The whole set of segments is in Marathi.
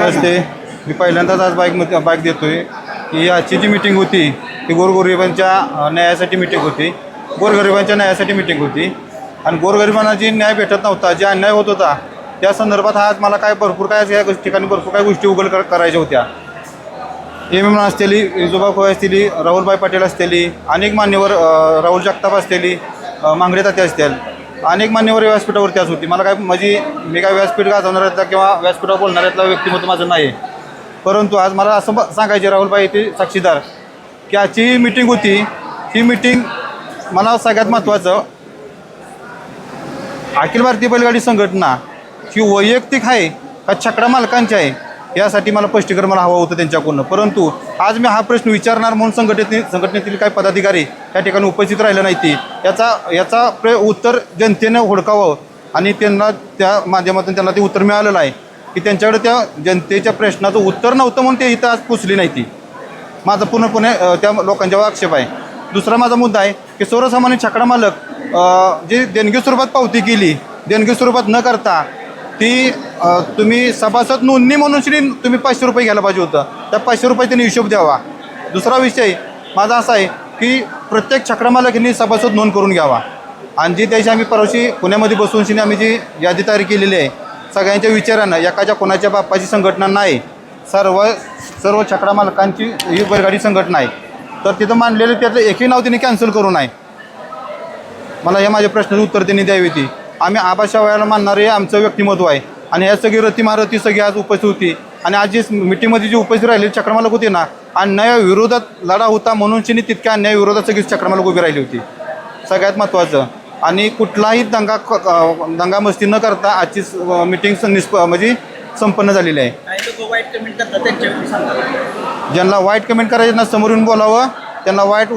नमस्ते. मी पहिल्यांदाच आज बाईक देतोय की आजची जी मीटिंग होती ती गोरगरिबांच्या न्यायासाठी मीटिंग होती. गोरगरिबांच्या न्यायासाठी मीटिंग होती आणि गोरगरिबांना जी न्याय भेटत नव्हता, जे अन्याय होत होता त्या संदर्भात आज मला काय भरपूर काय या ठिकाणी भरपूर काही गोष्टी उघड करायच्या होत्या. एम असलेली, विजोबा खोय असलेली, राहुलभाई पाटील असलेली, अनेक मान्यवर, राहुल जगताप असलेली, मांगडे तात्या असतील, अनेक मान्यवर व्यासपीठावरती आज होती. मला काय मी काय व्यासपीठ गाजवणाऱ्यातला किंवा व्यासपीठावर बोलणाऱ्यातला व्यक्तिमत्व माझं नाही. परंतु आज मला असं सांगायचे राहुलभाई ते साक्षीदार की आजची मीटिंग होती, ही मीटिंग मला सगळ्यात महत्त्वाचं, अखिल भारतीय बैलगाडी संघटना ही वैयक्तिक आहे का छकडा मालकांची आहे यासाठी मला स्पष्टीकरण हवं होतं त्यांच्याकडून. परंतु आज मी हा प्रश्न विचारणार म्हणून संघटनेतील काही पदाधिकारी त्या ठिकाणी उपस्थित राहिलं नाही. ती याचा उत्तर जनतेनं हुडकावं आणि त्यांना त्या माध्यमातून त्यांना ते उत्तर मिळालेलं आहे की त्यांच्याकडे त्या जनतेच्या प्रश्नाचं उत्तर नव्हतं म्हणून ते इथं आज पोचली नाही. ती माझा पूर्णपणे त्या लोकांच्यावर आक्षेप आहे. दुसरा माझा मुद्दा आहे की सर्वसामान्य छकडा मालक जे देणगी स्वरूपात पावती केली, देणगी स्वरूपात न करता ती तुम्ही सभासद नोंदणी म्हणून तुम्ही 500 रुपये घ्यायला पाहिजे होतं. त्या 500 रुपये त्यांनी हिशोब द्यावा. दुसरा विषय माझा असा आहे की प्रत्येक छकडा मालकांनी सभासद नोंद करून घ्यावा आणि जी त्याची आम्ही परवाशी पुण्यामध्ये बसून आम्ही जी यादी तयार केलेली आहे सगळ्यांच्या विचारानं, एकाच्या कोणाच्या बाप्पाची संघटना नाही, सर्व छकडा मालकांची ही बैलगाडी संघटना आहे. तर तिथं मांडलेलं त्यातलं एकही नाव त्यांनी कॅन्सल करू नये. मला या माझ्या प्रश्नाचं उत्तर त्यांनी द्यावी. ती आम्ही आबाशा वयाला मानणारे आमचं व्यक्तिमत्व आहे आणि ह्या सगळी रती सगळी आज उपस्थित होती आणि आज जी मीटिंगमध्ये जी उपस्थित राहिलेली छकडमालक होती ना, अन्यायाविरोधात लढा होता म्हणून तितक्या अन्यायाविरोधात सगळी छकडमालक उभी राहिली होती. सगळ्यात महत्त्वाचं आणि कुठलाही दंगामस्ती न करता आजची मीटिंग म्हणजे संपन्न झालेली आहे. ज्यांना वाईट कमेंट करायचे ना समोर येऊन बोलावं, त्यांना वाईट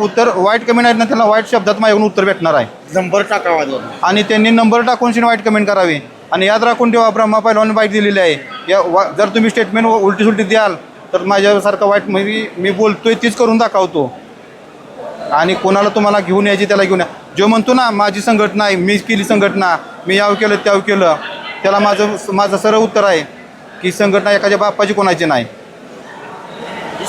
कमेंट आहेत ना त्यांना वाईट शब्दात माझ्याकडून उत्तर भेटणार आहे. नंबर टाकावा आणि त्यांनी नंबर टाकून वाईट कमेंट करावी. आणि याद राखून ठेवा, ब्रह्मा पहिलवान बाईट दिलेली आहे. जर तुम्ही स्टेटमेंट उलटी द्याल तर माझ्यासारखं वाईट म्हणजे मी बोलतोय तीच करून दाखवतो आणि कोणाला तुम्हाला घेऊन यायची त्याला घेऊन या. जो म्हणतो ना माझी संघटना आहे, मी केली संघटना, मी याव केलं त्याव केलं, त्याला माझं सरळ उत्तर आहे की संघटना एखाद्या बाप्पाची कोणाची नाही. ती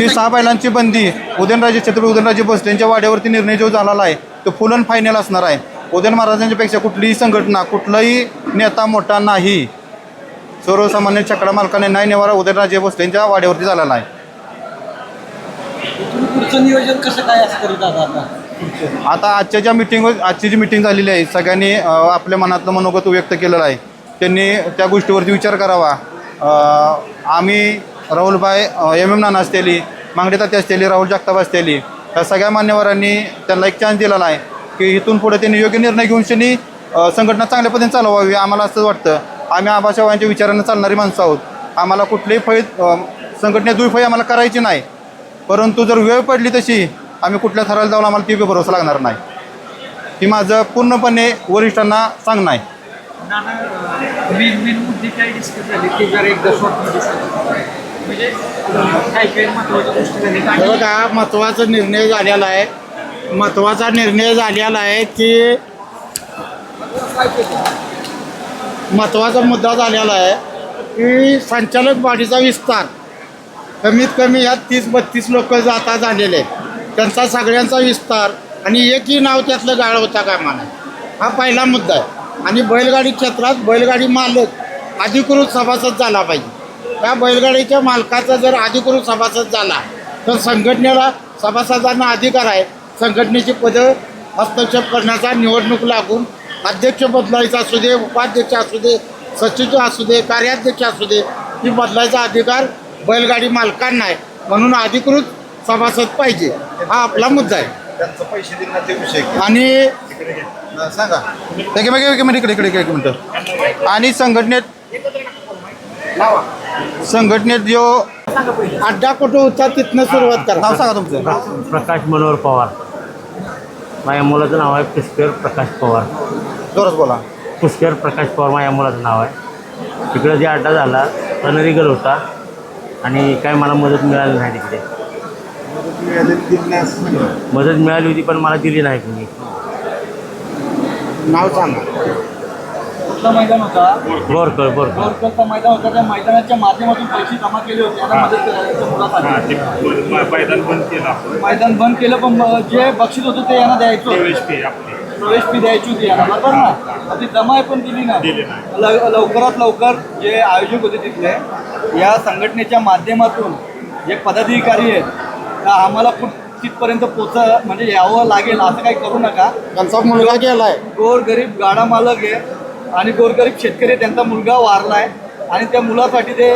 6 बैलांची बंदी उदयनराजे छत्रपती उदयनराजे भोसलेंच्या वाड्यावरती निर्णय जो झालेला आहे तो फुल अँड फायनल असणार आहे. उदयन महाराजांच्या पेक्षा कुठलीही संघटना, कुठलाही नेता मोठा नाही. सर्वसामान्य छकडा मालकाने नाही नेवारा उदयनराजे भोसलेंच्या वाड्यावरती झालेला आहे. पुढचं नियोजन कसं काय असतं आता आजची जी मीटिंग झालेली आहे सगळ्यांनी आपल्या मनातलं मनोगत व्यक्त केलेलं आहे. त्यांनी त्या गोष्टीवरती विचार करावा. आम्ही राहुलभाई नाना असलेली, मांगडे तात्या असलेली, राहुल जगताप असलेली या सगळ्या मान्यवरांनी त्यांना एक चान्स दिलेला आहे की इथून पुढे त्यांनी योग्य निर्णय घेऊन संघटना चांगल्या पद्धतीने चालवावी. आम्हाला असं वाटतं. आम्ही आबासाहेबांच्या विचारांना चालणारी माणसं आहोत. आम्हाला कुठलीही संघटनेत दुर्फळी आम्हाला करायची नाही. परंतु जर वेळ पडली तशी आम्ही कुठल्या थराला जाऊन आम्हाला ती भरोसा लागणार नाही. ती माझं पूर्णपणे वरिष्ठांना सांगणं आहे. महत्त्वाचा निर्णय झालेला आहे. की महत्त्वाचा मुद्दा झालेला आहे की संचालक बॉडीचा विस्तार कमीत कमी यात 30-32 लोक आता झालेले, त्यांचा सगळ्यांचा विस्तार आणि एकही नाव त्यातलं गाळ होता कामा नये. हा पहिला मुद्दा आहे. आणि बैलगाडी क्षेत्रात बैलगाडी मालक अधिकृत सभासद झाला पाहिजे. त्या बैलगाडीच्या मालकाचा जर अधिकृत सभासद झाला तर संघटनेला सभासदांना अधिकार आहे संघटनेची पदं हस्तक्षेप करण्याचा. निवडणूक लागून अध्यक्ष बदलायचा असू दे, उपाध्यक्ष असू दे, सचिव असू दे, कार्याध्यक्ष असू दे, ही बदलायचा अधिकार बैलगाडी मालकांना आहे. म्हणून अधिकृत सभासद पाहिजे, हा आपला मुद्दा आहे. त्यांचं पैसे देण्याचे विषय आणि सांगा एक मिनिट. आणि संघटनेत जो अड्डा कुठं होता तिथनं सुरुवात करा. नाव सांगा तुमचं. प्रकाश मनोहर पवार. माझ्या मुलाचं नाव आहे पुष्कर प्रकाश पवार. जोरात बोला. पुष्कर प्रकाश पवार माझ्या मुलाचं नाव आहे. तिकडं जे अड्डा झाला अनरिगल होता आणि काय मला मदत मिळाली नाही. तिकडे मदत मिळाली होती पण मला दिली नाही कोणी. नाव सांगा. कुठला मैदान होता? बोरकर गोरकरचा मैदान होता. त्या मैदानाच्या माध्यमातून पैसे जमा केले होते यांना मदत करायच्या मुलासाठी. मैदान बंद केलं पण जे बक्षीस होतं ते यांना द्यायचं होतं. प्रवेश फी द्यायची होती यांना, बरोबर ना? ती जमा पण दिली नाही. लवकरात लवकर जे आयोजक होते तिथले या संघटनेच्या माध्यमातून जे पदाधिकारी आहेत तर आम्हाला तिथपर्यंत म्हणजे यावं लागेल असं काही करू नका. त्यांचा मुलगा गेलाय. गोरगरीब गाडा मालक आहे आणि गोरगरीब शेतकरी त्यांचा मुलगा वारला आहे आणि त्या मुलासाठी ते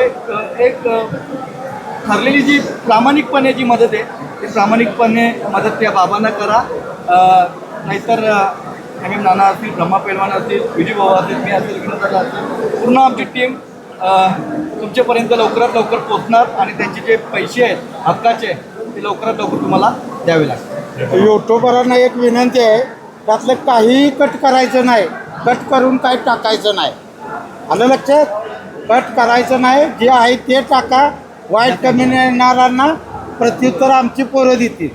एक ठरलेली जी प्रामाणिकपणे जी मदत आहे ती प्रामाणिकपणे मदत त्या बाबांना करा. नाहीतर नाना असतील, ब्रह्मा पैलवान असतील, विजू भाऊ असतील, मी असेल, विनोदादा असेल, पूर्ण आमची टीम तुमच्यापर्यंत लवकरात लवकर पोचणार आणि त्यांचे जे पैसे आहेत हक्काचे ते लवकरात लवकर तुम्हाला द्यावे लागतील. युट्यूबरांना एक विनंती आहे, त्यातलं काहीही कट करायचं नाही, कट करून काही टाकायचं नाही. आलं लक्षात? कट करायचं नाही, जे आहे ते टाका. वाईट कमी येणाऱ्यांना प्रत्युत्तर आमची पोरं देतील.